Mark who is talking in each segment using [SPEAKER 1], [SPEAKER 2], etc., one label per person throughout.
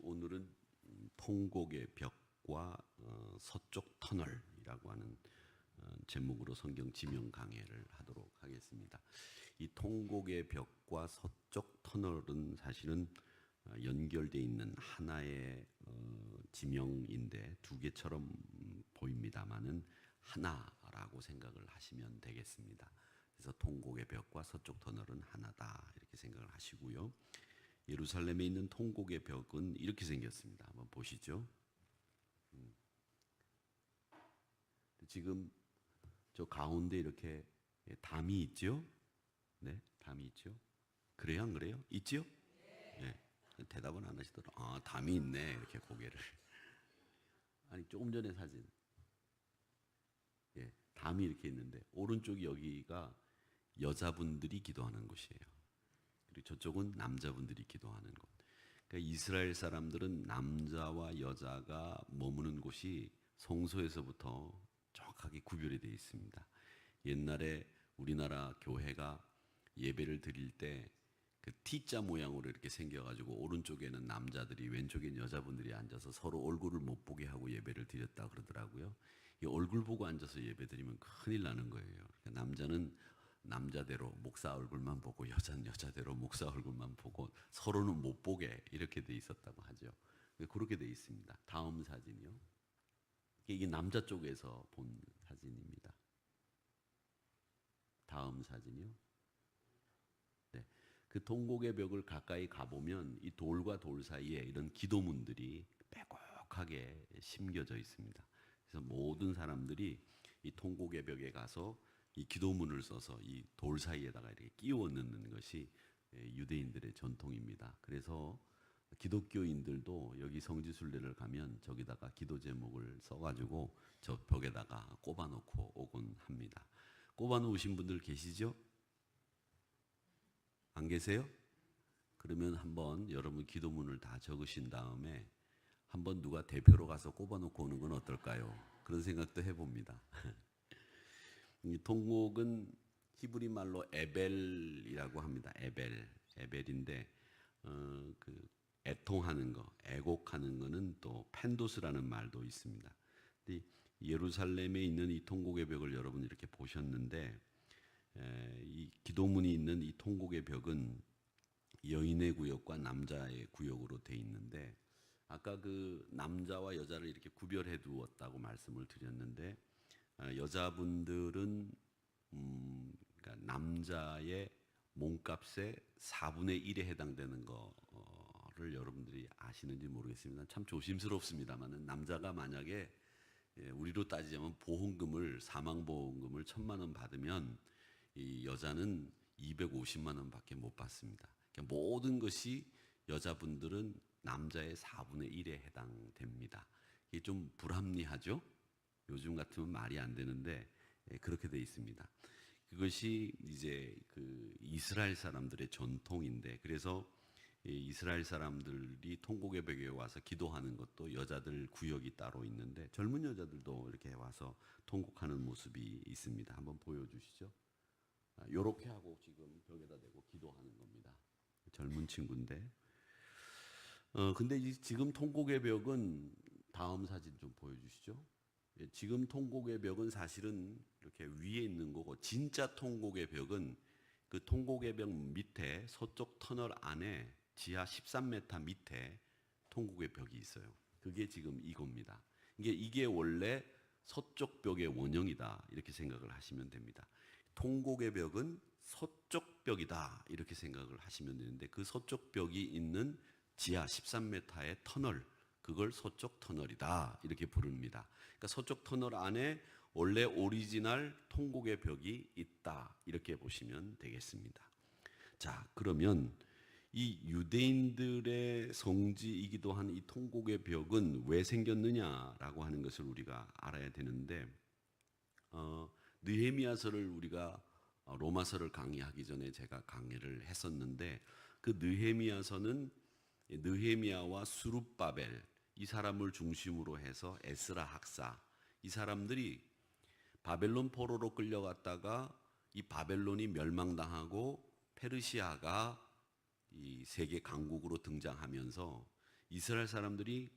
[SPEAKER 1] 오늘은 통곡의 벽과 서쪽 터널이라고 하는 제목으로 성경 지명 강해를 하도록 하겠습니다. 이 통곡의 벽과 서쪽 터널은 사실은 연결되어 있는 하나의 지명인데 두 개처럼 보입니다만은 하나라고 생각을 하시면 되겠습니다. 그래서 통곡의 벽과 서쪽 터널은 하나다 이렇게 생각을 하시고요. 예루살렘에 있는 통곡의 벽은 이렇게 생겼습니다. 한번 보시죠. 지금 저 가운데 이렇게 담이 있죠? 네, 담이 있죠? 그래요, 안 그래요? 있죠? 네. 대답은 안 하시더라고요. 아, 담이 있네. 이렇게 고개를. 아니, 조금 전에 사진. 예, 담이 이렇게 있는데 오른쪽이 여기가 여자분들이 기도하는 곳이에요. 그리고 저쪽은 남자분들이 기도하는 곳. 그러니까 이스라엘 사람들은 남자와 여자가 머무는 곳이 성소에서부터 정확하게 구별이 되어 있습니다. 옛날에 우리나라 교회가 예배를 드릴 때 그 T자 모양으로 이렇게 생겨가지고 오른쪽에는 남자들이 왼쪽엔 여자분들이 앉아서 서로 얼굴을 못 보게 하고 예배를 드렸다 그러더라고요. 이 얼굴 보고 앉아서 예배 드리면 큰일 나는 거예요. 그러니까 남자는 남자대로 목사 얼굴만 보고 여자는 여자대로 목사 얼굴만 보고 서로는 못 보게 이렇게 돼 있었다고 하죠. 그렇게 돼 있습니다. 다음 사진이요. 이게 남자 쪽에서 본 사진입니다. 다음 사진이요. 네, 그 통곡의 벽을 가까이 가보면 이 돌과 돌 사이에 이런 기도문들이 빼곡하게 심겨져 있습니다. 그래서 모든 사람들이 이 통곡의 벽에 가서 이 기도문을 써서 이 돌 사이에다가 이렇게 끼워 넣는 것이 유대인들의 전통입니다. 그래서 기독교인들도 여기 성지순례를 가면 저기다가 기도 제목을 써가지고 저 벽에다가 꼽아놓고 오곤 합니다. 꼽아놓으신 분들 계시죠? 안 계세요? 그러면 한번 여러분 기도문을 다 적으신 다음에 한번 누가 대표로 가서 꼽아놓고 오는 건 어떨까요? 그런 생각도 해봅니다. 이 통곡은 히브리 말로 에벨이라고 합니다. 에벨인데 그 애통하는 거, 애곡하는 거는 또 펜도스라는 말도 있습니다. 근데 예루살렘에 있는 이 통곡의 벽을 여러분 이렇게 보셨는데 이 기도문이 있는 이 통곡의 벽은 여인의 구역과 남자의 구역으로 돼 있는데 아까 그 남자와 여자를 이렇게 구별해 두었다고 말씀을 드렸는데 여자분들은 그러니까 남자의 몸값의 4분의 1에 해당되는 거를 여러분들이 아시는지 모르겠습니다. 참 조심스럽습니다만은 남자가 만약에 우리로 따지자면 보험금을 사망보험금을 1,000만 원 받으면 이 여자는 250만 원밖에 못 받습니다. 그러니까 모든 것이 여자분들은 남자의 4분의 1에 해당됩니다. 이게 좀 불합리하죠? 요즘 같으면 말이 안 되는데 그렇게 돼 있습니다. 그것이 이제 그 이스라엘 사람들의 전통인데 그래서 이스라엘 사람들이 통곡의 벽에 와서 기도하는 것도 여자들 구역이 따로 있는데 젊은 여자들도 이렇게 와서 통곡하는 모습이 있습니다. 한번 보여주시죠. 요렇게 하고 지금 벽에다 대고 기도하는 겁니다. 젊은 친구인데 근데 지금 통곡의 벽은 다음 사진 좀 보여주시죠. 지금 통곡의 벽은 사실은 이렇게 위에 있는 거고 진짜 통곡의 벽은 그 통곡의 벽 밑에 서쪽 터널 안에 지하 13m 밑에 통곡의 벽이 있어요. 그게 지금 이겁니다. 이게 원래 서쪽 벽의 원형이다 이렇게 생각을 하시면 됩니다. 통곡의 벽은 서쪽 벽이다 이렇게 생각을 하시면 되는데 그 서쪽 벽이 있는 지하 13m의 터널 그걸 서쪽 터널이다 이렇게 부릅니다. 그러니까 서쪽 터널 안에 원래 오리지널 통곡의 벽이 있다 이렇게 보시면 되겠습니다. 자, 그러면 이 유대인들의 성지이기도 한 이 통곡의 벽은 왜 생겼느냐라고 하는 것을 우리가 알아야 되는데 느헤미야서를 우리가 로마서를 강의하기 전에 제가 강의를 했었는데 그 느헤미야서는 느헤미야와 스룹바벨 이 사람을 중심으로 해서 에스라 학사 이 사람들이 바벨론 포로로 끌려갔다가 이 바벨론이 멸망당하고 페르시아가 이 세계 강국으로 등장하면서 이스라엘 사람들이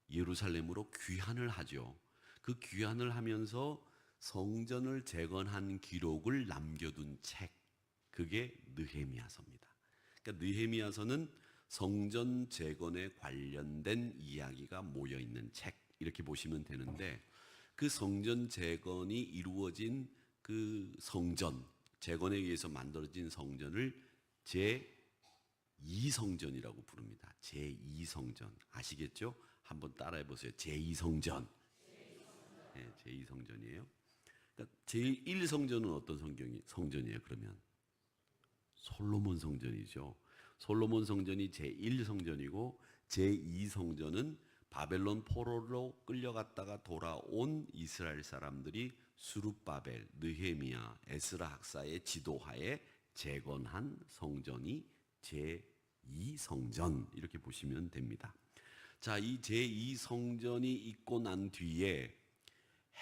[SPEAKER 1] 예루살렘으로 귀환을 하죠. 그 귀환을 하면서 성전을 재건한 기록을 남겨둔 책, 그게 느헤미야서입니다. 그러니까 느헤미야서는 성전 재건에 관련된 이야기가 모여 있는 책, 이렇게 보시면 되는데, 그 성전 재건이 이루어진 그 성전, 재건에 의해서 만들어진 성전을 제2성전이라고 부릅니다. 제2성전. 아시겠죠? 한번 따라해 보세요. 제2성전. 네, 제2성전이에요. 그러니까 제1성전은 어떤 성전이에요, 그러면? 솔로몬 성전이죠. 솔로몬 성전이 제1성전이고 제2성전은 바벨론 포로로 끌려갔다가 돌아온 이스라엘 사람들이 수룹바벨, 느헤미야, 에스라 학사의 지도하에 재건한 성전이 제2성전, 이렇게 보시면 됩니다. 자, 이 제2성전이 있고 난 뒤에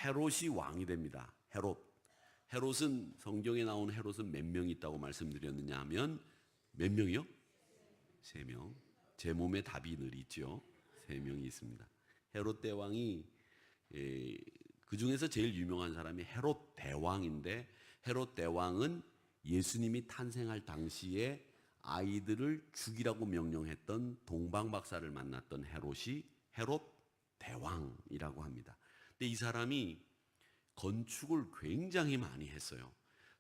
[SPEAKER 1] 헤롯이 왕이 됩니다. 헤롯은, 성경에 나온 헤롯은 몇 명 있다고 말씀드렸느냐 하면 몇 명이요? 3명. 제 몸에 답이 늘 있죠. 3명이 있습니다. 헤롯 대왕이 그 중에서 제일 유명한 사람이 헤롯 대왕인데, 헤롯 대왕은 예수님이 탄생할 당시에 아이들을 죽이라고 명령했던 동방박사를 만났던 헤롯이 헤롯 대왕이라고 합니다. 근데 이 사람이 건축을 굉장히 많이 했어요.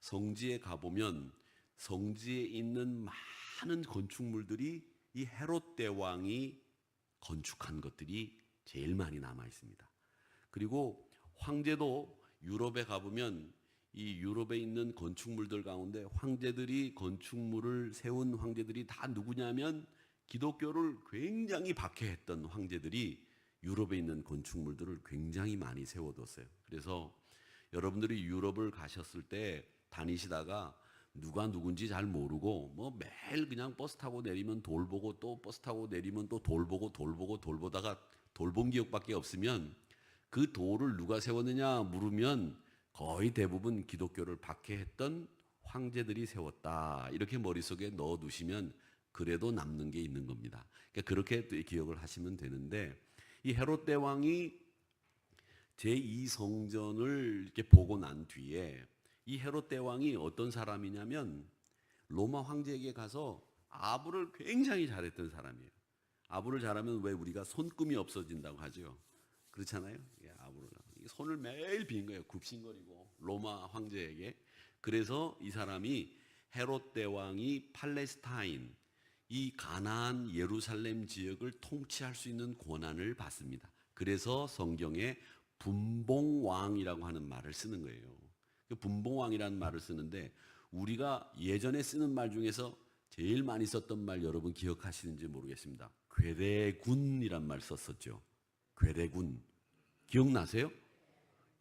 [SPEAKER 1] 성지에 가보면 성지에 있는 많은 건축물들이 이 헤롯 대왕이 건축한 것들이 제일 많이 남아 있습니다. 그리고 황제도 유럽에 가보면 이 유럽에 있는 건축물들 가운데 황제들이 건축물을 세운 황제들이 다 누구냐면 기독교를 굉장히 박해했던 황제들이 유럽에 있는 건축물들을 굉장히 많이 세워뒀어요. 그래서 여러분들이 유럽을 가셨을 때 다니시다가 누가 누군지 잘 모르고 뭐 매일 그냥 버스 타고 내리면 돌 보고 또 버스 타고 내리면 또 돌 보고 돌 보다가 돌 본 기억밖에 없으면 그 돌을 누가 세웠느냐 물으면 거의 대부분 기독교를 박해했던 황제들이 세웠다, 이렇게 머릿속에 넣어두시면 그래도 남는 게 있는 겁니다. 그러니까 그렇게 기억을 하시면 되는데, 이 헤롯 대왕이 제2성전을 이렇게 보고 난 뒤에 이 헤롯 대왕이 어떤 사람이냐면 로마 황제에게 가서 아부를 굉장히 잘했던 사람이에요. 아부를 잘하면 왜 우리가 손금이 없어진다고 하죠? 그렇잖아요. 아부를 손을 매일 빈 거예요. 굽신거리고 로마 황제에게. 그래서 이 사람이 헤롯 대왕이 팔레스타인, 이 가나안 예루살렘 지역을 통치할 수 있는 권한을 받습니다. 그래서 성경에 분봉왕이라고 하는 말을 쓰는 거예요. 그 분봉왕이라는 말을 쓰는데 우리가 예전에 쓰는 말 중에서 제일 많이 썼던 말 여러분 기억하시는지 모르겠습니다. 괴뢰군이란 말 썼었죠. 괴뢰군. 기억나세요?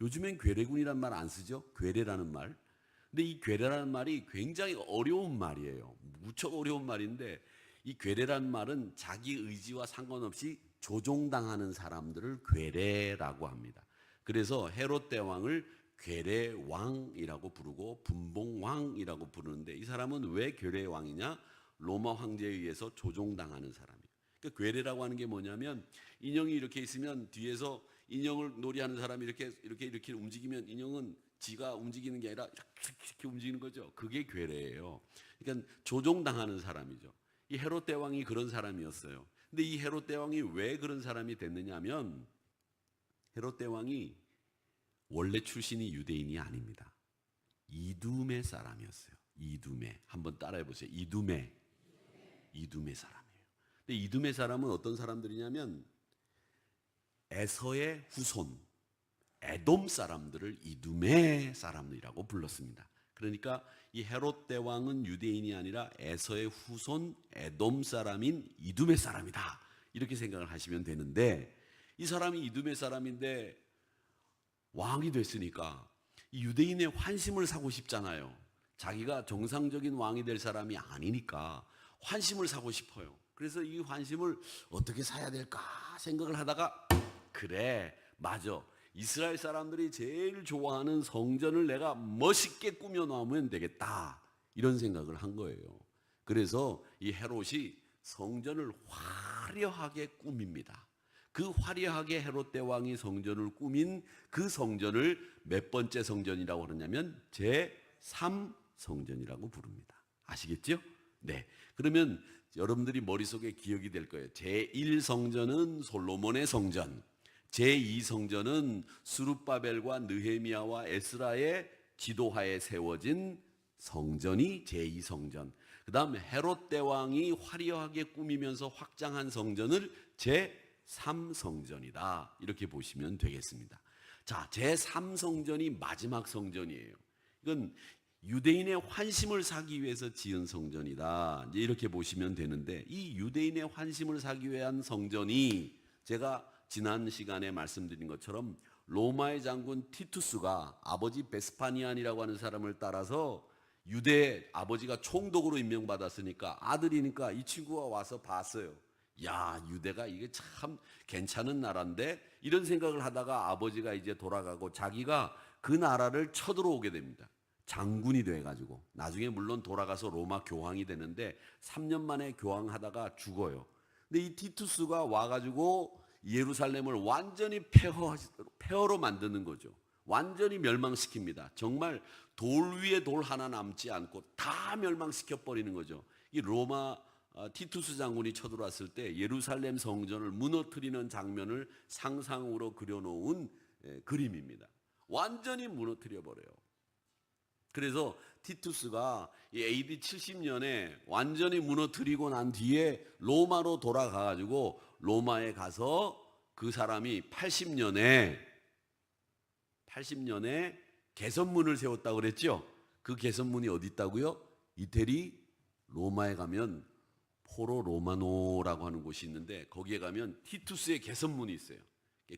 [SPEAKER 1] 요즘엔 괴뢰군이란 말 안 쓰죠? 괴뢰라는 말. 근데 이 괴뢰라는 말이 굉장히 어려운 말이에요. 무척 어려운 말인데 이 괴뢰라는 말은 자기 의지와 상관없이 조종당하는 사람들을 괴뢰라고 합니다. 그래서 헤롯 대왕을 괴뢰왕이라고 부르고 분봉왕이라고 부르는데, 이 사람은 왜 괴뢰왕이냐? 로마 황제에 의해서 조종당하는 사람이에요. 그러니까 괴뢰라고 하는 게 뭐냐면 인형이 이렇게 있으면 뒤에서 인형을 놀이하는 사람이 이렇게 움직이면 인형은 지가 움직이는 게 아니라 이렇게 움직이는 거죠. 그게 괴뢰예요. 그러니까 조종당하는 사람이죠. 이 헤롯 대왕이 그런 사람이었어요. 근데 이 헤롯 대왕이 왜 그런 사람이 됐느냐면 헤롯 대왕이 원래 출신이 유대인이 아닙니다. 이두메 사람이었어요. 이두메. 한번 따라해 보세요. 이두메 사람이에요. 근데 이두메 사람은 어떤 사람들이냐면 에서의 후손, 에돔 사람들을 이두메 사람이라고 불렀습니다. 그러니까 이 헤롯 대왕은 유대인이 아니라 에서의 후손 에돔 사람인 이두메 사람이다, 이렇게 생각을 하시면 되는데, 이 사람이 이두메 사람인데 왕이 됐으니까 이 유대인의 환심을 사고 싶잖아요. 자기가 정상적인 왕이 될 사람이 아니니까 환심을 사고 싶어요. 그래서 이 환심을 어떻게 사야 될까 생각을 하다가, 그래, 맞아, 이스라엘 사람들이 제일 좋아하는 성전을 내가 멋있게 꾸며 놓으면 되겠다, 이런 생각을 한 거예요. 그래서 이 헤롯이 성전을 화려하게 꾸밉니다. 그 화려하게 헤롯 대왕이 성전을 꾸민 그 성전을 몇 번째 성전이라고 그러냐면 제3성전이라고 부릅니다. 아시겠죠? 네. 그러면 여러분들이 머릿속에 기억이 될 거예요. 제1성전은 솔로몬의 성전, 제2성전은 스룹바벨과 느헤미야와 에스라의 지도하에 세워진 성전이 제2성전, 그 다음에 헤롯 대왕이 화려하게 꾸미면서 확장한 성전을 제3성전이다. 이렇게 보시면 되겠습니다. 자, 제3성전이 마지막 성전이에요. 이건 유대인의 환심을 사기 위해서 지은 성전이다. 이제 이렇게 보시면 되는데, 이 유대인의 환심을 사기 위한 성전이 제가 지난 시간에 말씀드린 것처럼 로마의 장군 티투스가 아버지 베스파니안이라고 하는 사람을 따라서 유대 아버지가 총독으로 임명받았으니까 아들이니까 이 친구가 와서 봤어요. 야, 유대가 이게 참 괜찮은 나라인데, 이런 생각을 하다가 아버지가 이제 돌아가고 자기가 그 나라를 쳐들어오게 됩니다. 장군이 돼가지고 나중에 물론 돌아가서 로마 교황이 되는데 3년 만에 교황하다가 죽어요. 근데 이 티투스가 와가지고 예루살렘을 완전히 폐허로 만드는 거죠. 완전히 멸망시킵니다. 정말 돌 위에 돌 하나 남지 않고 다 멸망시켜 버리는 거죠. 이 로마 티투스 장군이 쳐들어왔을 때 예루살렘 성전을 무너뜨리는 장면을 상상으로 그려놓은 그림입니다. 완전히 무너뜨려 버려요. 그래서 티투스가 AD 70년에 완전히 무너뜨리고 난 뒤에 로마로 돌아가가지고 로마에 가서 그 사람이 80년에 개선문을 세웠다고 그랬죠. 그 개선문이 어디 있다고요? 이태리 로마에 가면 포로 로마노라고 하는 곳이 있는데, 거기에 가면 티투스의 개선문이 있어요.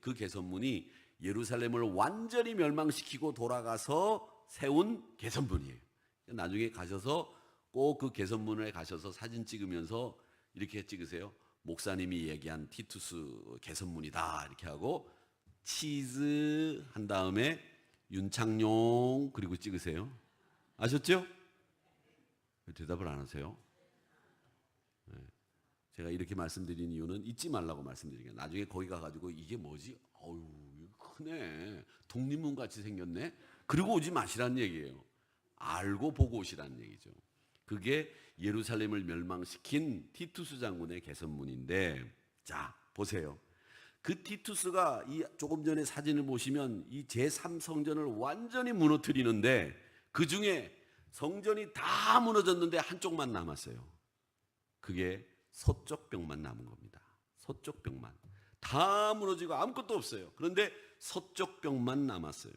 [SPEAKER 1] 그 개선문이 예루살렘을 완전히 멸망시키고 돌아가서 세운 개선문이에요. 나중에 가셔서 꼭 그 개선문에 가셔서 사진 찍으면서 이렇게 찍으세요. 목사님이 얘기한 티투스 개선문이다 이렇게 하고 치즈 한 다음에 윤창용 그리고 찍으세요. 아셨죠? 대답을 안 하세요? 네. 제가 이렇게 말씀드린 이유는 잊지 말라고 말씀드린 거예요. 나중에 거기 가가지고 이게 뭐지? 어유 크네. 독립문 같이 생겼네. 그리고 오지 마시라는 얘기예요. 알고 보고 오시라는 얘기죠. 그게 예루살렘을 멸망시킨 티투스 장군의 개선문인데, 자 보세요. 그 티투스가 이 조금 전에 사진을 보시면 이 제3성전을 완전히 무너뜨리는데, 그 중에 성전이 다 무너졌는데 한쪽만 남았어요. 그게 서쪽 벽만 남은 겁니다. 서쪽 벽만. 다 무너지고 아무것도 없어요. 그런데 서쪽 벽만 남았어요.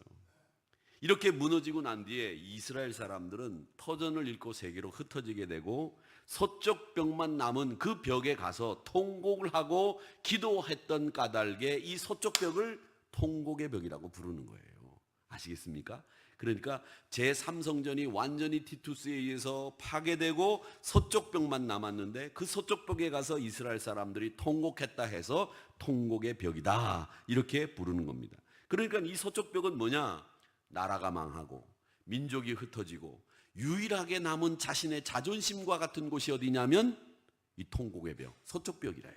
[SPEAKER 1] 이렇게 무너지고 난 뒤에 이스라엘 사람들은 터전을 잃고 세계로 흩어지게 되고, 서쪽 벽만 남은 그 벽에 가서 통곡을 하고 기도했던 까닭에 이 서쪽 벽을 통곡의 벽이라고 부르는 거예요. 아시겠습니까? 그러니까 제3성전이 완전히 티투스에 의해서 파괴되고 서쪽 벽만 남았는데, 그 서쪽 벽에 가서 이스라엘 사람들이 통곡했다 해서 통곡의 벽이다 이렇게 부르는 겁니다. 그러니까 이 서쪽 벽은 뭐냐? 나라가 망하고 민족이 흩어지고 유일하게 남은 자신의 자존심과 같은 곳이 어디냐면 이 통곡의 벽, 서쪽 벽이래요.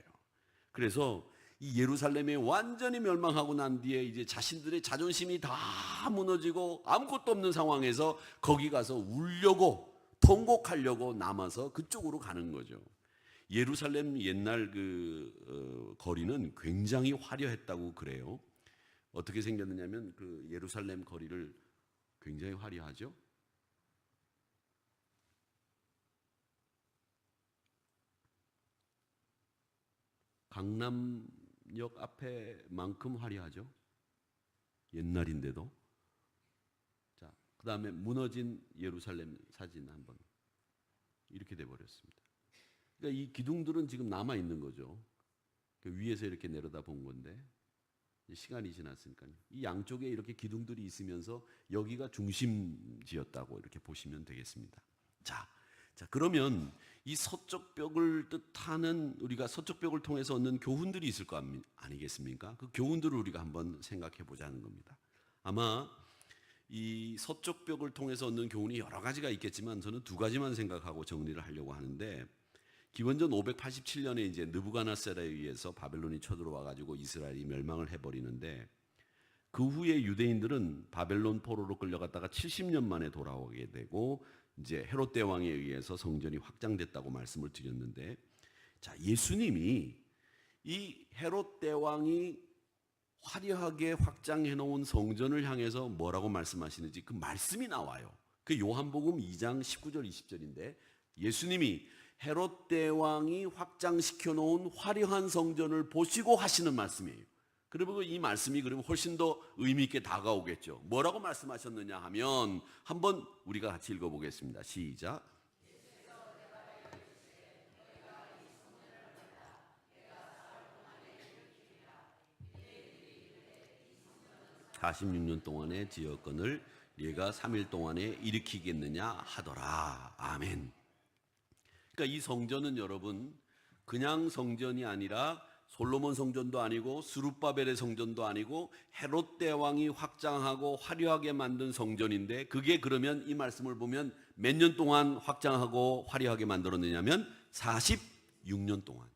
[SPEAKER 1] 그래서 이 예루살렘이 완전히 멸망하고 난 뒤에 이제 자신들의 자존심이 다 무너지고 아무것도 없는 상황에서 거기 가서 울려고 통곡하려고 남아서 그쪽으로 가는 거죠. 예루살렘 옛날 거리는 굉장히 화려했다고 그래요. 어떻게 생겼느냐면 그 예루살렘 거리를 굉장히 화려하죠. 강남역 앞에만큼 화려하죠. 옛날인데도. 자, 그 다음에 무너진 예루살렘 사진 한번 이렇게 돼버렸습니다. 그러니까 이 기둥들은 지금 남아 있는 거죠. 위에서 이렇게 내려다 본 건데. 시간이 지났으니까요. 이 양쪽에 이렇게 기둥들이 있으면서 여기가 중심지였다고 이렇게 보시면 되겠습니다. 자, 그러면 이 서쪽 벽을 뜻하는, 우리가 서쪽 벽을 통해서 얻는 교훈들이 있을 거 아니겠습니까? 그 교훈들을 우리가 한번 생각해 보자는 겁니다. 아마 이 서쪽 벽을 통해서 얻는 교훈이 여러 가지가 있겠지만 저는 두 가지만 생각하고 정리를 하려고 하는데, 기원전 587년에 이제 느부갓네살에 의해서 바벨론이 쳐들어와 가지고 이스라엘이 멸망을 해버리는데, 그 후에 유대인들은 바벨론 포로로 끌려갔다가 70년 만에 돌아오게 되고, 이제 헤롯 대왕에 의해서 성전이 확장됐다고 말씀을 드렸는데, 자, 예수님이 이 헤롯 대왕이 화려하게 확장해 놓은 성전을 향해서 뭐라고 말씀하시는지 그 말씀이 나와요. 그 요한복음 2장 19절 20절인데, 예수님이 헤롯 대왕이 확장시켜 놓은 화려한 성전을 보시고 하시는 말씀이에요. 그리고 이 말씀이 그러면 훨씬 더 의미 있게 다가오겠죠. 뭐라고 말씀하셨느냐 하면 한번 우리가 같이 읽어보겠습니다. 시작. 46년 동안의 지역권을 네가 3일 동안에 일으키겠느냐 하더라. 아멘. 그러니까 이 성전은 여러분 그냥 성전이 아니라 솔로몬 성전도 아니고 스룹바벨의 성전도 아니고 헤롯 대왕이 확장하고 화려하게 만든 성전인데, 그게 그러면 이 말씀을 보면 몇 년 동안 확장하고 화려하게 만들었느냐면 46년 동안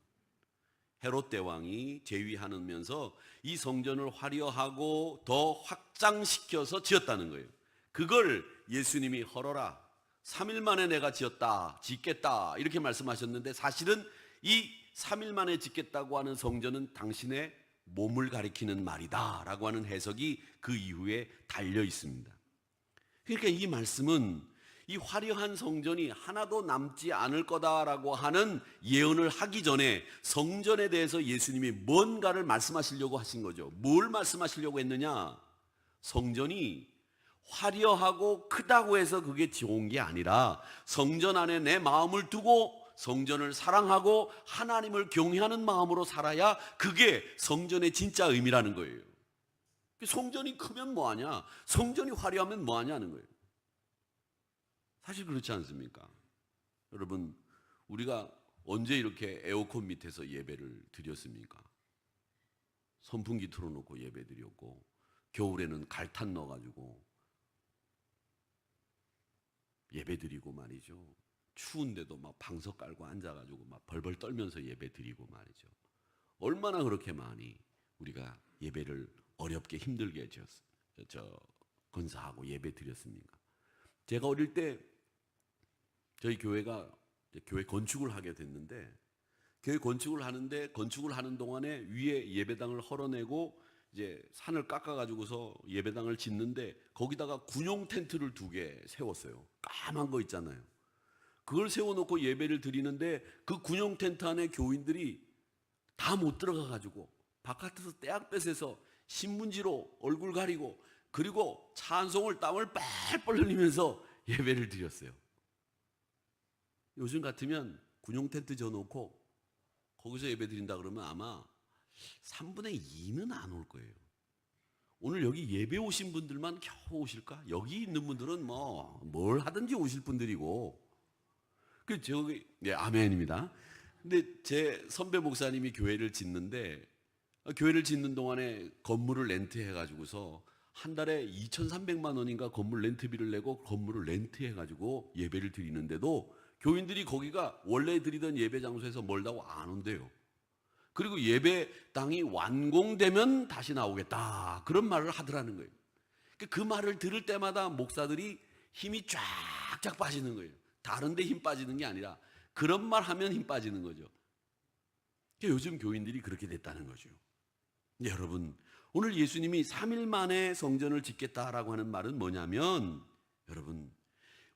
[SPEAKER 1] 헤롯 대왕이 제위하면서 이 성전을 화려하고 더 확장시켜서 지었다는 거예요. 그걸 예수님이 헐어라, 3일 만에 내가 짓겠다 이렇게 말씀하셨는데, 사실은 이 3일 만에 짓겠다고 하는 성전은 당신의 몸을 가리키는 말이다 라고 하는 해석이 그 이후에 달려 있습니다. 그러니까 이 말씀은 이 화려한 성전이 하나도 남지 않을 거다라고 하는 예언을 하기 전에 성전에 대해서 예수님이 뭔가를 말씀하시려고 하신 거죠. 뭘 말씀하시려고 했느냐? 성전이 화려하고 크다고 해서 그게 좋은 게 아니라 성전 안에 내 마음을 두고 성전을 사랑하고 하나님을 경외하는 마음으로 살아야 그게 성전의 진짜 의미라는 거예요. 성전이 크면 뭐하냐? 성전이 화려하면 뭐하냐는 거예요. 사실 그렇지 않습니까? 여러분, 우리가 언제 이렇게 에어컨 밑에서 예배를 드렸습니까? 선풍기 틀어놓고 예배 드렸고, 겨울에는 갈탄 넣어가지고 예배 드리고 말이죠. 추운데도 막 방석 깔고 앉아가지고 막 벌벌 떨면서 예배 드리고 말이죠. 얼마나 그렇게 많이 우리가 예배를 어렵게 힘들게 건사하고 예배 드렸습니까? 제가 어릴 때 저희 교회가 교회 건축을 하게 됐는데, 교회 건축을 하는데 건축을 하는 동안에 위에 예배당을 헐어내고 이제 산을 깎아가지고서 예배당을 짓는데, 거기다가 군용 텐트를 2개 세웠어요. 까만 거 있잖아요. 그걸 세워놓고 예배를 드리는데 그 군용 텐트 안에 교인들이 다 못 들어가가지고 바깥에서 떼약볕에서 신문지로 얼굴 가리고, 그리고 찬송을 땀을 뻘뻘 흘리면서 예배를 드렸어요. 요즘 같으면 군용 텐트 져놓고 거기서 예배 드린다 그러면 아마 3분의 2는 안 올 거예요. 오늘 여기 예배 오신 분들만 겨우 오실까? 여기 있는 분들은 뭘 하든지 오실 분들이고, 네, 아멘입니다. 근데 제 선배 목사님이 교회를 짓는데, 교회를 짓는 동안에 건물을 렌트해가지고서 한 달에 2,300만 원인가 건물 렌트비를 내고 건물을 렌트해가지고 예배를 드리는데도 교인들이 거기가 원래 드리던 예배 장소에서 멀다고 안 온대요. 그리고 예배당이 완공되면 다시 나오겠다, 그런 말을 하더라는 거예요. 그 말을 들을 때마다 목사들이 힘이 쫙쫙 빠지는 거예요. 다른 데 힘 빠지는 게 아니라 그런 말 하면 힘 빠지는 거죠. 요즘 교인들이 그렇게 됐다는 거죠. 여러분, 오늘 예수님이 3일 만에 성전을 짓겠다라고 하는 말은 뭐냐면, 여러분,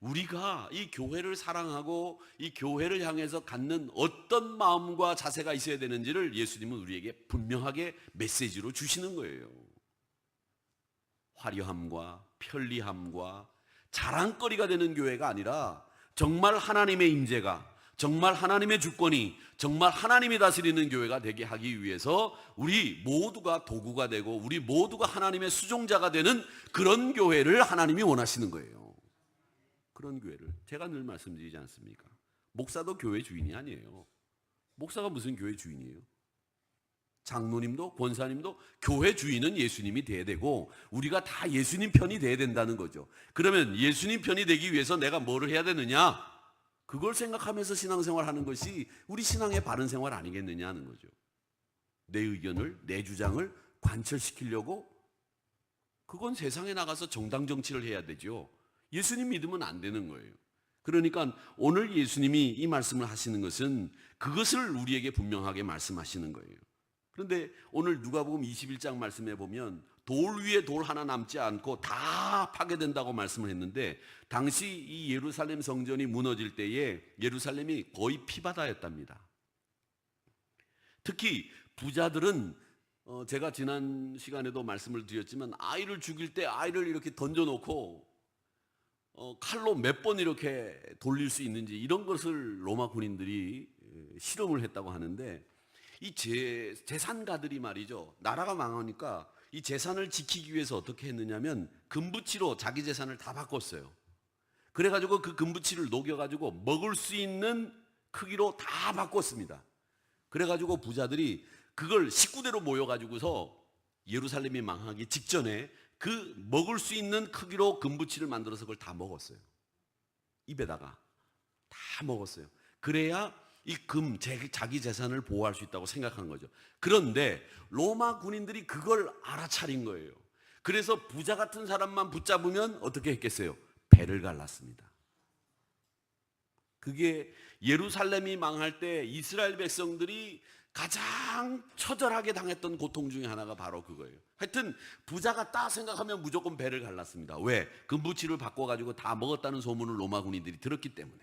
[SPEAKER 1] 우리가 이 교회를 사랑하고 이 교회를 향해서 갖는 어떤 마음과 자세가 있어야 되는지를 예수님은 우리에게 분명하게 메시지로 주시는 거예요. 화려함과 편리함과 자랑거리가 되는 교회가 아니라 정말 하나님의 임재가, 정말 하나님의 주권이, 정말 하나님이 다스리는 교회가 되게 하기 위해서 우리 모두가 도구가 되고 우리 모두가 하나님의 수종자가 되는 그런 교회를 하나님이 원하시는 거예요. 그런 교회를 제가 늘 말씀드리지 않습니까? 목사도 교회 주인이 아니에요. 목사가 무슨 교회 주인이에요? 장로님도 권사님도 교회 주인은 예수님이 돼야 되고 우리가 다 예수님 편이 돼야 된다는 거죠. 그러면 예수님 편이 되기 위해서 내가 뭐를 해야 되느냐? 그걸 생각하면서 신앙생활하는 것이 우리 신앙의 바른 생활 아니겠느냐 하는 거죠. 내 의견을, 내 주장을 관철시키려고, 그건 세상에 나가서 정당 정치를 해야 되죠. 예수님 믿으면 안 되는 거예요. 그러니까 오늘 예수님이 이 말씀을 하시는 것은 그것을 우리에게 분명하게 말씀하시는 거예요. 그런데 오늘 누가복음 21장 말씀에 보면 돌 위에 돌 하나 남지 않고 다 파괴된다고 말씀을 했는데, 당시 이 예루살렘 성전이 무너질 때에 예루살렘이 거의 피바다였답니다. 특히 부자들은 제가 지난 시간에도 말씀을 드렸지만, 아이를 죽일 때 아이를 이렇게 던져놓고 칼로 몇 번 이렇게 돌릴 수 있는지, 이런 것을 로마 군인들이 실험을 했다고 하는데, 이 재산가들이 말이죠, 나라가 망하니까 이 재산을 지키기 위해서 어떻게 했느냐면 금부치로 자기 재산을 다 바꿨어요. 그래가지고 그 금부치를 녹여가지고 먹을 수 있는 크기로 다 바꿨습니다. 그래가지고 부자들이 그걸 식구대로 모여가지고서 예루살렘이 망하기 직전에 그 먹을 수 있는 크기로 금부치를 만들어서 그걸 다 먹었어요. 입에다가 다 먹었어요. 그래야 이 자기 재산을 보호할 수 있다고 생각한 거죠. 그런데 로마 군인들이 그걸 알아차린 거예요. 그래서 부자 같은 사람만 붙잡으면 어떻게 했겠어요? 배를 갈랐습니다. 그게 예루살렘이 망할 때 이스라엘 백성들이 가장 처절하게 당했던 고통 중에 하나가 바로 그거예요. 하여튼 부자 같다 생각하면 무조건 배를 갈랐습니다. 왜? 금부치를 바꿔가지고 다 먹었다는 소문을 로마 군인들이 들었기 때문에.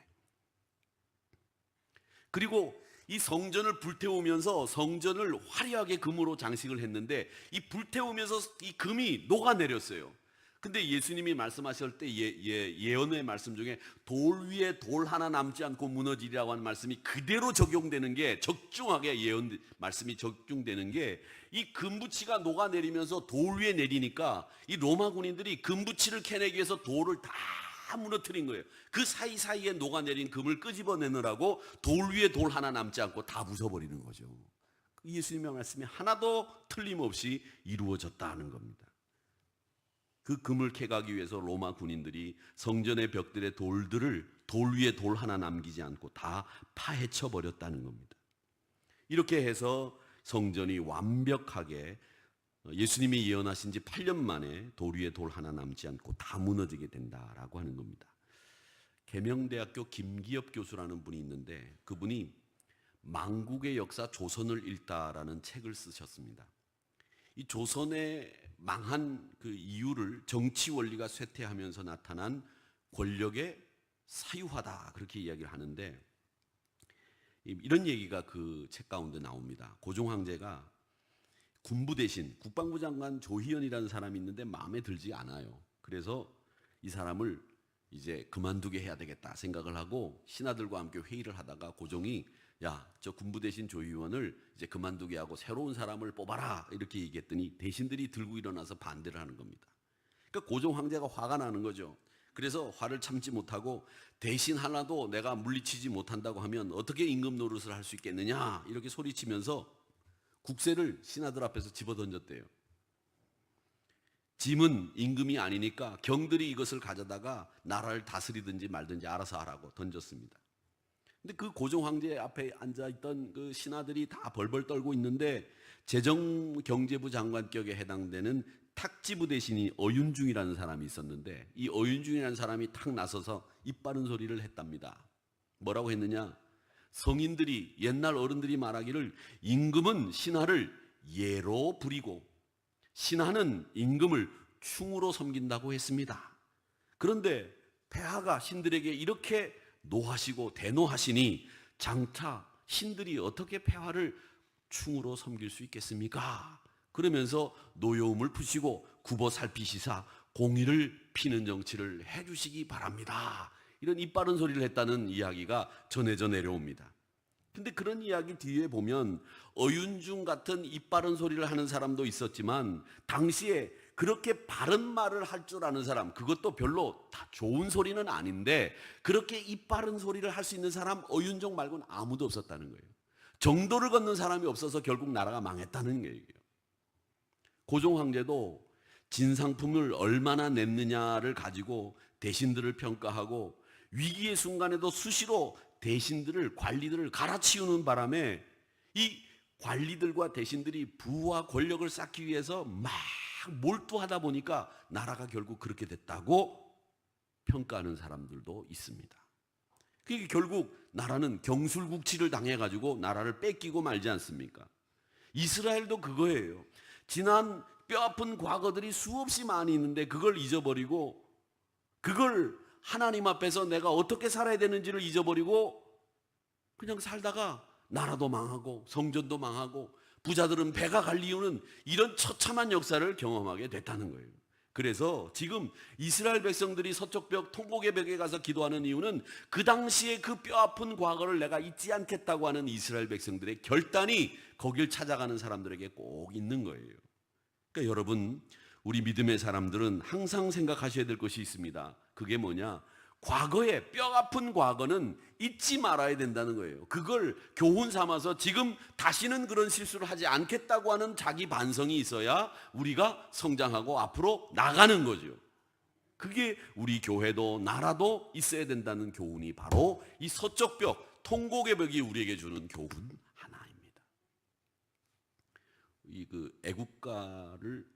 [SPEAKER 1] 그리고 이 성전을 불태우면서 성전을 화려하게 금으로 장식을 했는데, 이 불태우면서 이 금이 녹아내렸어요. 근데 예수님이 말씀하실 때 예언의 말씀 중에 돌 위에 돌 하나 남지 않고 무너지리라고 하는 말씀이 그대로 적용되는 게, 적중하게 예언 말씀이 적중되는 게, 이 금부치가 녹아내리면서 돌 위에 내리니까 이 로마 군인들이 금부치를 캐내기 위해서 돌을 다 무너뜨린 거예요. 그 사이사이에 녹아내린 금을 끄집어내느라고 돌 위에 돌 하나 남지 않고 다 부숴버리는 거죠. 예수님의 말씀이 하나도 틀림없이 이루어졌다는 겁니다. 그 금을 캐가기 위해서 로마 군인들이 성전의 벽들의 돌들을 돌 위에 돌 하나 남기지 않고 다 파헤쳐 버렸다는 겁니다. 이렇게 해서 성전이 완벽하게 예수님이 예언하신 지 8년 만에 돌 위에 돌 하나 남지 않고 다 무너지게 된다라고 하는 겁니다. 계명대학교 김기엽 교수라는 분이 있는데, 그분이 망국의 역사 조선을 읽다라는 책을 쓰셨습니다. 이 조선의 망한 그 이유를 정치 원리가 쇠퇴하면서 나타난 권력의 사유화다, 그렇게 이야기를 하는데, 이런 얘기가 그 책 가운데 나옵니다. 고종 황제가 군부 대신 국방부 장관 조희연이라는 사람이 있는데 마음에 들지 않아요. 그래서 이 사람을 이제 그만두게 해야 되겠다 생각을 하고 신하들과 함께 회의를 하다가 고종이, 야, 저 군부 대신 조희연을 이제 그만두게 하고 새로운 사람을 뽑아라, 이렇게 얘기했더니 대신들이 들고 일어나서 반대를 하는 겁니다. 그러니까 고종 황제가 화가 나는 거죠. 그래서 화를 참지 못하고, 대신 하나도 내가 물리치지 못한다고 하면 어떻게 임금 노릇을 할 수 있겠느냐, 이렇게 소리치면서 국세를 신하들 앞에서 집어던졌대요. 짐은 임금이 아니니까 경들이 이것을 가져다가 나라를 다스리든지 말든지 알아서 하라고 던졌습니다. 근데 그 고종 황제 앞에 앉아있던 그 신하들이 다 벌벌 떨고 있는데, 재정경제부 장관격에 해당되는 탁지부 대신이 어윤중이라는 사람이 있었는데, 이 어윤중이라는 사람이 탁 나서서 입 바른 소리를 했답니다. 뭐라고 했느냐? 성인들이, 옛날 어른들이 말하기를 임금은 신하를 예로 부리고 신하는 임금을 충으로 섬긴다고 했습니다. 그런데 폐하가 신들에게 이렇게 노하시고 대노하시니 장차 신들이 어떻게 폐하를 충으로 섬길 수 있겠습니까? 그러면서 노여움을 푸시고 굽어 살피시사 공의를 피는 정치를 해주시기 바랍니다. 이런 입바른 소리를 했다는 이야기가 전해져 내려옵니다. 근데 그런 이야기 뒤에 보면 어윤중 같은 입바른 소리를 하는 사람도 있었지만, 당시에 그렇게 바른 말을 할 줄 아는 사람, 그것도 별로 다 좋은 소리는 아닌데 그렇게 입바른 소리를 할 수 있는 사람 어윤중 말고는 아무도 없었다는 거예요. 정도를 걷는 사람이 없어서 결국 나라가 망했다는 얘기예요. 고종 황제도 진상품을 얼마나 냈느냐를 가지고 대신들을 평가하고 위기의 순간에도 수시로 대신들을, 관리들을 갈아치우는 바람에 이 관리들과 대신들이 부와 권력을 쌓기 위해서 막 몰두하다 보니까 나라가 결국 그렇게 됐다고 평가하는 사람들도 있습니다. 그게 결국 나라는 경술국치를 당해가지고 나라를 뺏기고 말지 않습니까? 이스라엘도 그거예요. 지난 뼈아픈 과거들이 수없이 많이 있는데 그걸 잊어버리고, 그걸 하나님 앞에서 내가 어떻게 살아야 되는지를 잊어버리고 그냥 살다가 나라도 망하고 성전도 망하고 부자들은 배가 갈 이유는 이런 처참한 역사를 경험하게 됐다는 거예요. 그래서 지금 이스라엘 백성들이 서쪽벽 통곡의 벽에 가서 기도하는 이유는 그 당시에 그 뼈아픈 과거를 내가 잊지 않겠다고 하는 이스라엘 백성들의 결단이 거길 찾아가는 사람들에게 꼭 있는 거예요. 그러니까 여러분, 우리 믿음의 사람들은 항상 생각하셔야 될 것이 있습니다. 그게 뭐냐? 과거의 뼈아픈 과거는 잊지 말아야 된다는 거예요. 그걸 교훈 삼아서 지금 다시는 그런 실수를 하지 않겠다고 하는 자기 반성이 있어야 우리가 성장하고 앞으로 나가는 거죠. 그게 우리 교회도 나라도 있어야 된다는 교훈이 바로 이 서쪽 벽, 통곡의 벽이 우리에게 주는 교훈 하나입니다. 이 애국가를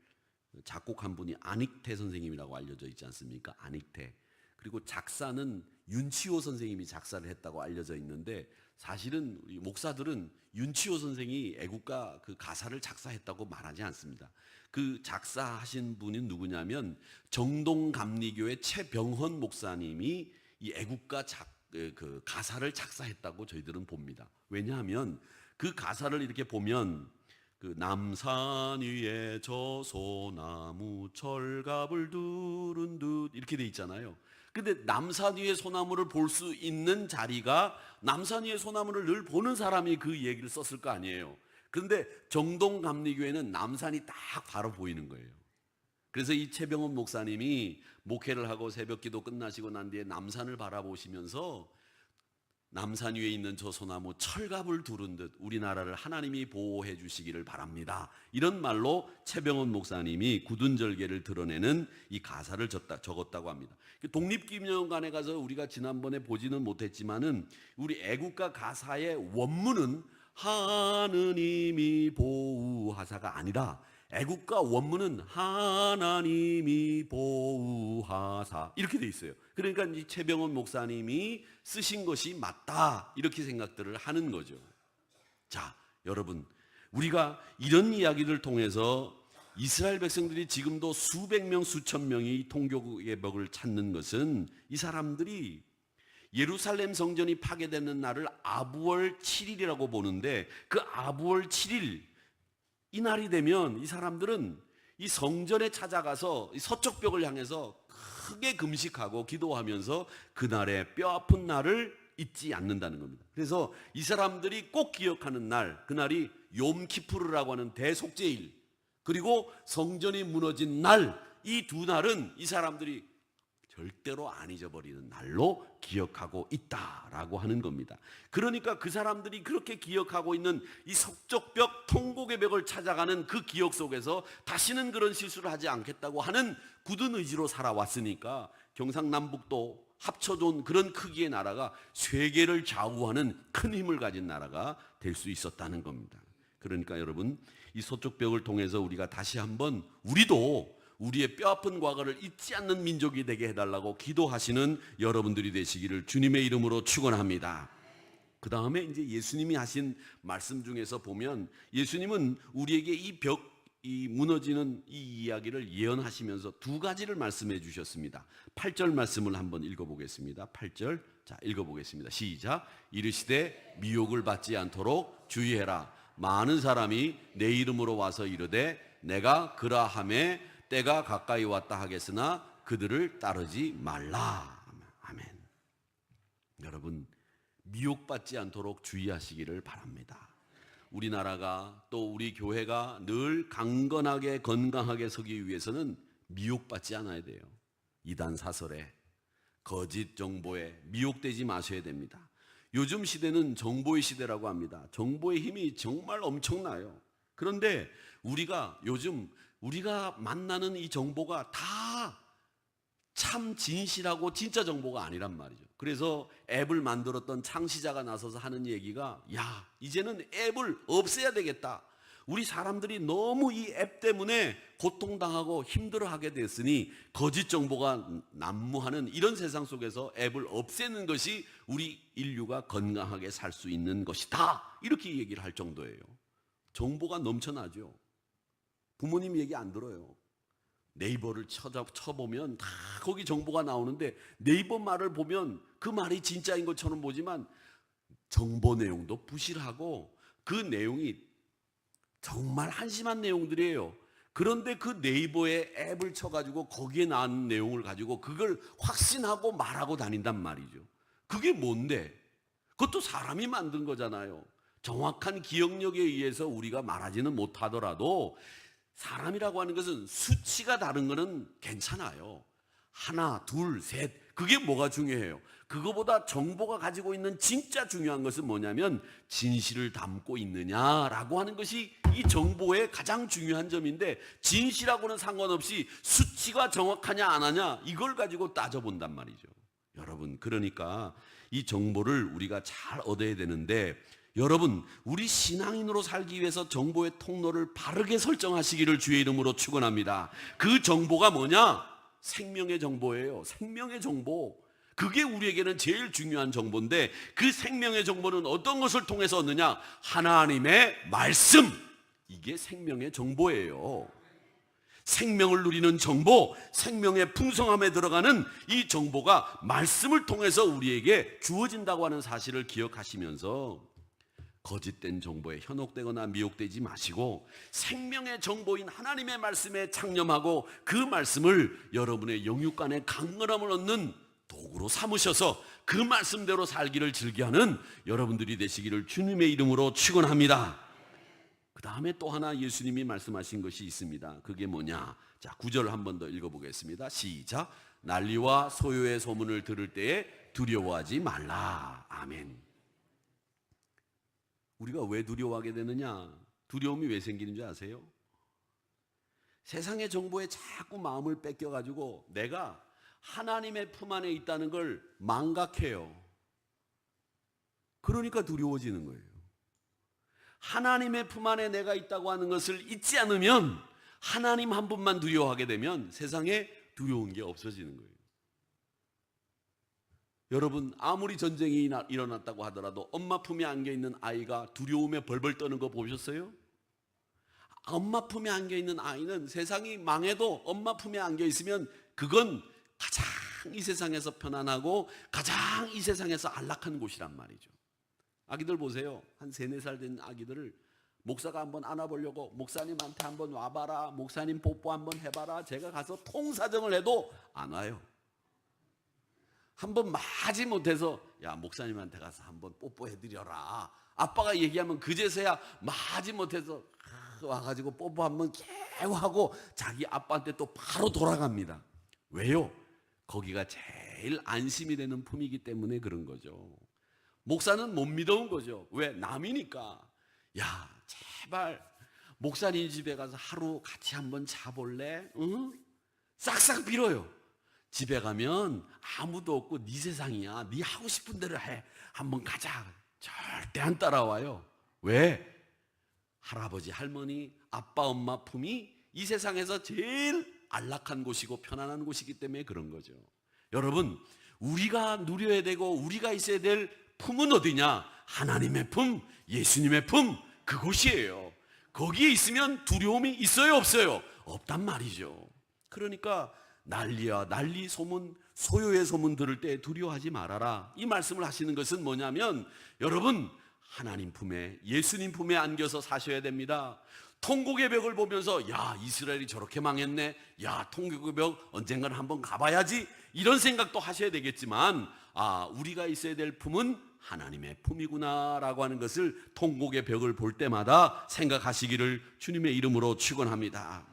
[SPEAKER 1] 작곡한 분이 안익태 선생님이라고 알려져 있지 않습니까? 안익태. 그리고 작사는 윤치호 선생님이 작사를 했다고 알려져 있는데, 사실은 우리 목사들은 윤치호 선생이 애국가 그 가사를 작사했다고 말하지 않습니다. 그 작사하신 분이 누구냐면 정동감리교회 최병헌 목사님이 이 애국가 그 가사를 작사했다고 저희들은 봅니다. 왜냐하면 그 가사를 이렇게 보면 그 남산 위에 저 소나무 철갑을 두른 듯 이렇게 돼 있잖아요. 근데 남산 위에 소나무를 볼 수 있는 자리가, 남산 위에 소나무를 늘 보는 사람이 그 얘기를 썼을 거 아니에요. 그런데 정동감리교회는 남산이 딱 바로 보이는 거예요. 그래서 이 최병헌 목사님이 목회를 하고 새벽기도 끝나시고 난 뒤에 남산을 바라보시면서 남산 위에 있는 저 소나무 철갑을 두른 듯 우리나라를 하나님이 보호해 주시기를 바랍니다. 이런 말로 최병헌 목사님이 굳은 절개를 드러내는 이 가사를 적었다고 합니다. 독립기념관에 가서 우리가 지난번에 보지는 못했지만은 우리 애국가 가사의 원문은 하느님이 보호하사가 아니라 애국가 원문은 하나님이 보호하사 이렇게 돼 있어요. 그러니까 이 최병헌 목사님이 쓰신 것이 맞다 이렇게 생각들을 하는 거죠. 자, 여러분, 우리가 이런 이야기를 통해서 이스라엘 백성들이 지금도 수백 명 수천 명이 통곡의 벽을 찾는 것은 이 사람들이 예루살렘 성전이 파괴되는 날을 아부월 7일이라고 보는데, 그 아부월 7일 이 날이 되면 이 사람들은 이 성전에 찾아가서 이 서쪽 벽을 향해서 크게 금식하고 기도하면서 그날의 뼈아픈 날을 잊지 않는다는 겁니다. 그래서 이 사람들이 꼭 기억하는 날, 그날이 욤키푸르라고 하는 대속죄일, 그리고 성전이 무너진 날, 이 두 날은 이 사람들이 절대로 안 잊어버리는 날로 기억하고 있다라고 하는 겁니다. 그러니까 그 사람들이 그렇게 기억하고 있는 이 서쪽벽, 통곡의 벽을 찾아가는 그 기억 속에서 다시는 그런 실수를 하지 않겠다고 하는 굳은 의지로 살아왔으니까 경상남북도 합쳐준 그런 크기의 나라가 세계를 좌우하는 큰 힘을 가진 나라가 될 수 있었다는 겁니다. 그러니까 여러분, 이 서쪽벽을 통해서 우리가 다시 한번 우리도 우리의 뼈아픈 과거를 잊지 않는 민족이 되게 해달라고 기도하시는 여러분들이 되시기를 주님의 이름으로 축원합니다. 그 다음에 이제 예수님이 하신 말씀 중에서 보면, 예수님은 우리에게 이 무너지는 이 이야기를 예언하시면서 두 가지를 말씀해 주셨습니다. 8절 말씀을 한번 읽어보겠습니다. 8절, 자, 읽어보겠습니다. 시작. 이르시되 미혹을 받지 않도록 주의해라. 많은 사람이 내 이름으로 와서 이르되 내가 그라함에 때가 가까이 왔다 하겠으나 그들을 따르지 말라. 아멘. 여러분, 미혹받지 않도록 주의하시기를 바랍니다. 우리나라가 또 우리 교회가 늘 강건하게 건강하게 서기 위해서는 미혹받지 않아야 돼요. 이단 사설에, 거짓 정보에 미혹되지 마셔야 됩니다. 요즘 시대는 정보의 시대라고 합니다. 정보의 힘이 정말 엄청나요. 그런데 우리가 요즘 우리가 만나는 이 정보가 다 참 진실하고 진짜 정보가 아니란 말이죠. 그래서 앱을 만들었던 창시자가 나서서 하는 얘기가, 야, 이제는 앱을 없애야 되겠다. 우리 사람들이 너무 이 앱 때문에 고통당하고 힘들어하게 됐으니 거짓 정보가 난무하는 이런 세상 속에서 앱을 없애는 것이 우리 인류가 건강하게 살 수 있는 것이다. 이렇게 얘기를 할 정도예요. 정보가 넘쳐나죠. 부모님 얘기 안 들어요. 네이버를 쳐보면 다 거기 정보가 나오는데 네이버 말을 보면 그 말이 진짜인 것처럼 보지만 정보 내용도 부실하고 그 내용이 정말 한심한 내용들이에요. 그런데 그 네이버에 앱을 쳐가지고 거기에 나온 내용을 가지고 그걸 확신하고 말하고 다닌단 말이죠. 그게 뭔데? 그것도 사람이 만든 거잖아요. 정확한 기억력에 의해서 우리가 말하지는 못하더라도 사람이라고 하는 것은 수치가 다른 거는 괜찮아요. 하나, 둘, 셋, 그게 뭐가 중요해요? 그거보다 정보가 가지고 있는 진짜 중요한 것은 뭐냐면 진실을 담고 있느냐라고 하는 것이 이 정보의 가장 중요한 점인데, 진실하고는 상관없이 수치가 정확하냐 안 하냐 이걸 가지고 따져본단 말이죠. 여러분, 그러니까 이 정보를 우리가 잘 얻어야 되는데, 여러분, 우리 신앙인으로 살기 위해서 정보의 통로를 바르게 설정하시기를 주의 이름으로 축원합니다. 그 정보가 뭐냐? 생명의 정보예요. 생명의 정보. 그게 우리에게는 제일 중요한 정보인데, 그 생명의 정보는 어떤 것을 통해서 얻느냐? 하나님의 말씀. 이게 생명의 정보예요. 생명을 누리는 정보, 생명의 풍성함에 들어가는 이 정보가 말씀을 통해서 우리에게 주어진다고 하는 사실을 기억하시면서 거짓된 정보에 현혹되거나 미혹되지 마시고 생명의 정보인 하나님의 말씀에 창념하고 그 말씀을 여러분의 영육간의 강건함을 얻는 도구로 삼으셔서 그 말씀대로 살기를 즐겨하는 여러분들이 되시기를 주님의 이름으로 축원합니다. 그 다음에 또 하나 예수님이 말씀하신 것이 있습니다. 그게 뭐냐? 자, 9절 한 번 더 읽어보겠습니다. 시작. 난리와 소요의 소문을 들을 때에 두려워하지 말라. 아멘. 우리가 왜 두려워하게 되느냐? 두려움이 왜 생기는 줄 아세요? 세상의 정보에 자꾸 마음을 뺏겨가지고 내가 하나님의 품 안에 있다는 걸 망각해요. 그러니까 두려워지는 거예요. 하나님의 품 안에 내가 있다고 하는 것을 잊지 않으면, 하나님 한 분만 두려워하게 되면 세상에 두려운 게 없어지는 거예요. 여러분, 아무리 전쟁이 일어났다고 하더라도 엄마 품에 안겨있는 아이가 두려움에 벌벌 떠는 거 보셨어요? 엄마 품에 안겨있는 아이는 세상이 망해도 엄마 품에 안겨있으면 그건 가장 이 세상에서 편안하고 가장 이 세상에서 안락한 곳이란 말이죠. 아기들 보세요. 한 3, 4살 된 아기들을 목사가 한번 안아보려고 목사님한테 한번 와봐라, 목사님 뽀뽀 한번 해봐라, 제가 가서 통사정을 해도 안 와요. 한번 마지 못해서 야, 목사님한테 가서 한번 뽀뽀해드려라, 아빠가 얘기하면 그제서야 마지 못해서 와가지고 뽀뽀 한번 개하고 자기 아빠한테 또 바로 돌아갑니다. 왜요? 거기가 제일 안심이 되는 품이기 때문에 그런 거죠. 목사는 못 믿어온 거죠. 왜? 남이니까. 야, 제발 목사님 집에 가서 하루 같이 한번 자볼래? 응? 싹싹 빌어요. 집에 가면 아무도 없고 네 세상이야, 네 하고 싶은 대로 해, 한번 가자. 절대 안 따라와요. 왜? 할아버지, 할머니, 아빠, 엄마 품이 이 세상에서 제일 안락한 곳이고 편안한 곳이기 때문에 그런 거죠. 여러분, 우리가 누려야 되고 우리가 있어야 될 품은 어디냐? 하나님의 품, 예수님의 품, 그곳이에요. 거기에 있으면 두려움이 있어요, 없어요? 없단 말이죠. 그러니까 난리야 난리 소문, 소요의 소문 들을 때 두려워하지 말아라, 이 말씀을 하시는 것은 뭐냐면, 여러분, 하나님 품에, 예수님 품에 안겨서 사셔야 됩니다. 통곡의 벽을 보면서 야, 이스라엘이 저렇게 망했네, 야, 통곡의 벽 언젠가는 한번 가봐야지, 이런 생각도 하셔야 되겠지만, 우리가 있어야 될 품은 하나님의 품이구나 라고 하는 것을 통곡의 벽을 볼 때마다 생각하시기를 주님의 이름으로 축원합니다.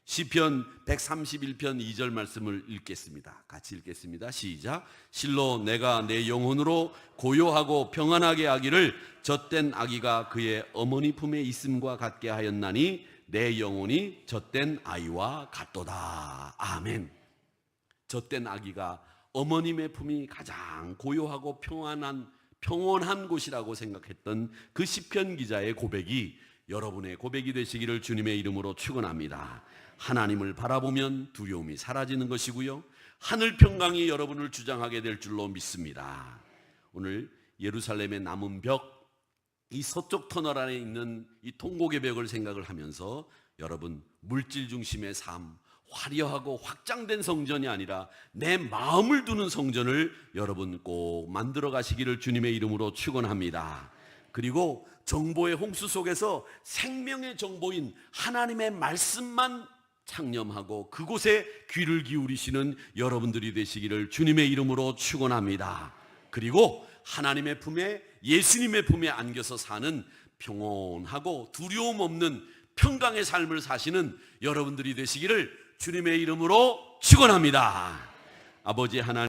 [SPEAKER 1] 시편 131편 2절 말씀을 읽겠습니다. 같이 읽겠습니다. 시작. 실로 내가 내 영혼으로 고요하고 평안하게 하기를 젖된 아기가 그의 어머니 품에 있음과 같게 하였나니 내 영혼이 젖된 아이와 같도다. 아멘. 젖된 아기가 어머님의 품이 가장 고요하고 평온한 곳이라고 생각했던 그 시편 기자의 고백이 여러분의 고백이 되시기를 주님의 이름으로 축원합니다. 하나님을 바라보면 두려움이 사라지는 것이고요, 하늘 평강이 여러분을 주장하게 될 줄로 믿습니다. 오늘 예루살렘의 남은 벽, 이 서쪽 터널 안에 있는 이 통곡의 벽을 생각을 하면서 여러분, 물질 중심의 삶, 화려하고 확장된 성전이 아니라 내 마음을 두는 성전을 여러분 꼭 만들어 가시기를 주님의 이름으로 축원합니다. 그리고 정보의 홍수 속에서 생명의 정보인 하나님의 말씀만 창념하고 그곳에 귀를 기울이시는 여러분들이 되시기를 주님의 이름으로 축원합니다. 그리고 하나님의 품에, 예수님의 품에 안겨서 사는 평온하고 두려움 없는 평강의 삶을 사시는 여러분들이 되시기를 주님의 이름으로 축원합니다. 아버지 하나님,